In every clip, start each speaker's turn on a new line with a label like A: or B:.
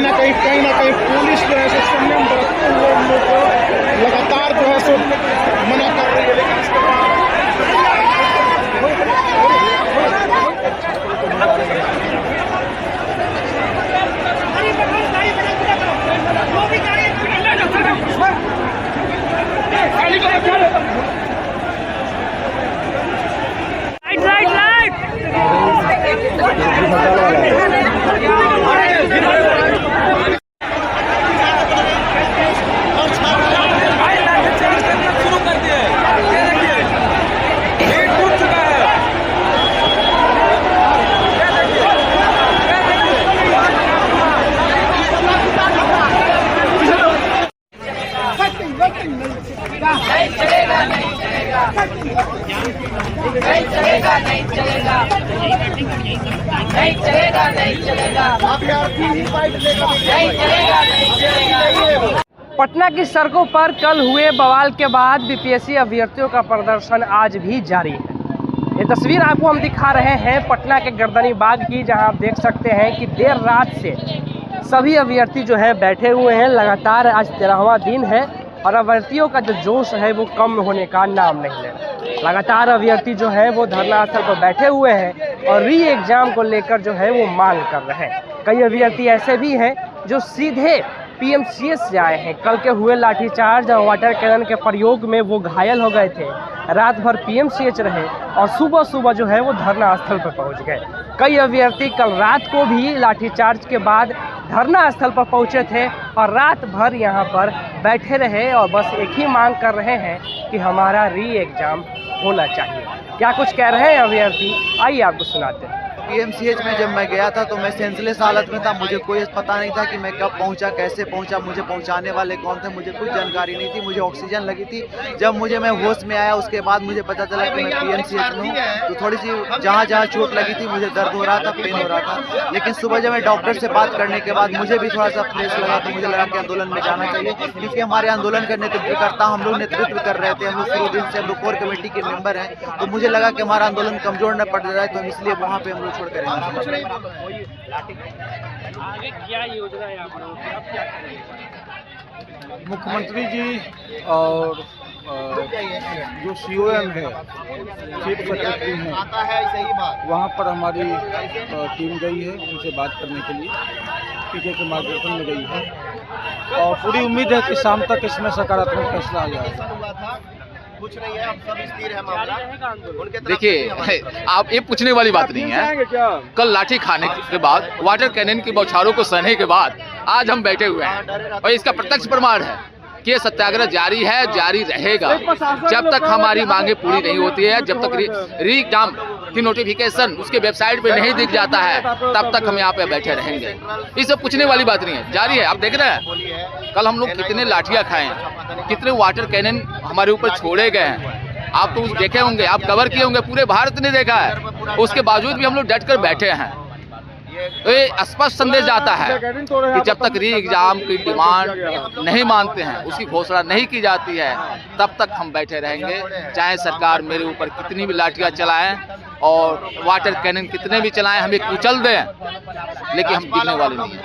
A: कहीं ना कहीं पुलिस जो है सो संयम बरतते हुए उन लोग को लगातार जो है सो मना कर रही है, लेकिन इसके बाद
B: पटना की सड़कों पर कल हुए बवाल के बाद बीपीएससी अभ्यर्थियों का प्रदर्शन आज भी जारी है। ये तस्वीर आपको हम दिखा रहे हैं पटना के गर्दनी बाग की, जहां आप देख सकते हैं कि देर रात से सभी अभ्यर्थी जो है बैठे हुए हैं। लगातार आज 13वां दिन है और अभ्यर्थियों का जो जोश है वो कम होने का नाम नहीं ले रहा। लगातार अभ्यर्थी जो है वो धरना स्थल पर बैठे हुए हैं और री एग्जाम को लेकर जो है वो मांग कर रहे हैं। कई अभ्यर्थी ऐसे भी हैं जो सीधे पीएमसीएच से आए हैं। कल के हुए लाठीचार्ज और वाटर कैनन के प्रयोग में वो घायल हो गए थे, रात भर पीएमसीएच रहे और सुबह सुबह जो है वो धरना स्थल पर पहुंच गए। कई अभ्यर्थी कल रात को भी लाठीचार्ज के बाद धरना स्थल पर पहुंचे थे और रात भर यहां पर बैठे रहे और बस एक ही मांग कर रहे हैं कि हमारा री एग्जाम होना चाहिए। क्या कुछ कह रहे हैं अभ्यर्थी, आइए आपको सुनाते हैं।
C: पीएमसीएच में जब मैं गया था तो मैं सेंसलेस हालत में था। मुझे कोई पता नहीं था कि मैं कब पहुंचा, कैसे पहुंचा, मुझे पहुंचाने वाले कौन थे, मुझे कुछ जानकारी नहीं थी। मुझे ऑक्सीजन लगी थी। जब मैं होश में आया उसके बाद मुझे पता चला कि मैं पीएमसीएच में हूँ। तो थोड़ी सी जहाँ चोट लगी थी मुझे दर्द हो रहा था, पेन हो रहा था। लेकिन सुबह जब मैं डॉक्टर से बात करने के बाद मुझे भी थोड़ा सा फ्रेश लगा, तो मुझे लगा कि आंदोलन में जाना चाहिए, क्योंकि हमारे आंदोलन का नेतृत्वकर्ता हम लोग नेतृत्व कर रहे थे। हम लोग शुरू दिन से हम लोग कोर कमेटी के मेंबर हैं, तो मुझे लगा कि हमारा आंदोलन कमजोर न पड़ रहा है, तो इसलिए वहाँ पे हम लोग छोड़ करेंगे।
B: आगे क्या योजना है आप लोगों की, अब क्या करेंगे?
D: मुख्यमंत्री जी और जो सीओएम है, चीफ सेक्रेटरी हैं, वहाँ पर हमारी टीम गई है उनसे बात करने के लिए, पीके के मार्गदर्शन में गई है और पूरी उम्मीद है कि शाम तक इसमें सकारात्मक फैसला आ जाएगा।
C: कुछ नहीं है, अब सब स्थिर है मामला।
E: देखिए, आप ये पूछने वाली बात नहीं है। कल लाठी खाने के बाद, वाटर कैनन की बौछारों को सहने के बाद आज हम बैठे हुए हैं और इसका प्रत्यक्ष प्रमाण है कि ये सत्याग्रह जारी है, जारी रहेगा जब तक हमारी मांगे पूरी नहीं होती है। जब तक री एग्जाम की नोटिफिकेशन उसके वेबसाइट पे नहीं दिख जाता है तब तक हम यहाँ पे बैठे रहेंगे। इसे पूछने वाली बात नहीं है, जारी है। आप देख रहे हैं कल हम लोग कितने लाठियाँ खाए हैं, कितने वाटर कैनन हमारे ऊपर छोड़े गए हैं। आप तो देखे होंगे, आप कवर किए होंगे, पूरे भारत ने देखा है। उसके बावजूद भी हम लोग डट कर बैठे हैं। तो ये स्पष्ट संदेश जाता है कि जब तक री एग्जाम की डिमांड नहीं मानते हैं, उसकी घोषणा नहीं की जाती है, तब तक हम बैठे रहेंगे। चाहे सरकार मेरे ऊपर कितनी भी लाठियां चलाएं और वाटर कैनन कितने भी चलाएं, हमें कुचल दें, लेकिन हम गिरने वाले नहीं हैं।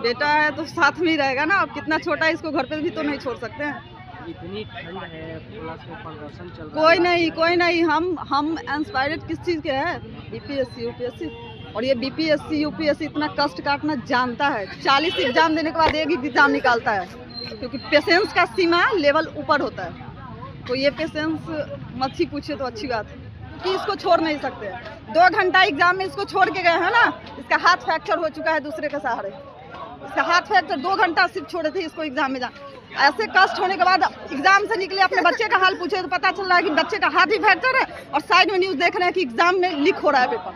F: बेटा है तो साथ में ही रहेगा ना। अब कितना छोटा है, इसको घर पे भी तो नहीं छोड़ सकते हैं।
B: इतनी ठंड है, प्रदर्शन चल रहा है।
F: कोई नहीं, हम इंस्पायर्ड किस चीज़ के हैं? BPSC UPSC. और ये बीपीएससी यूपीएससी इतना कष्ट काटना जानता है। 40 एग्जाम देने के बाद एक एग्जाम निकालता है, क्योंकि पेशेंस का सीमा लेवल ऊपर होता है। तो ये पेशेंस मत ही पूछे तो अच्छी बात है कि इसको छोड़ नहीं सकते। 2 घंटा एग्जाम में इसको छोड़ के गए हैं ना। इसका हाथ फ्रैक्चर हो चुका है दूसरे के सहारे। इसका हाथ फ्रैक्चर 2 घंटा सिर्फ छोड़े थे इसको एग्जाम में ऐसे कष्ट होने के बाद एग्जाम से निकले, अपने बच्चे का हाल पूछे तो पता चल रहा है कि बच्चे का हाथ ही फ्रैक्चर है और साइड में न्यूज़ देख रहे हैं कि एग्जाम में लीक हो रहा है पेपर।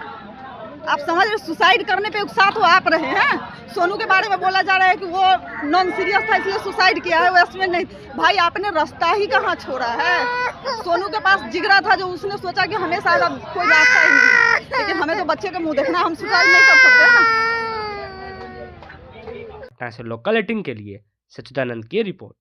F: आप समझ रहे, सुसाइड करने पे उकसा तो आप रहे हैं। सोनू के बारे में बोला जा रहा है कि वो नॉन सीरियस था इसलिए सुसाइड किया है, वो इसमें नहीं। भाई आपने रास्ता ही कहाँ छोड़ा है? सोनू के पास जिगरा था जो उसने सोचा कि हमें शायद अब कोई रास्ता ही नहीं, लेकिन हमें तो बच्चे का मुंह देखना, हम सुसाइड नहीं कर सकते ना।
B: लोकल 18 के लिए सच्चिदानंद की रिपोर्ट।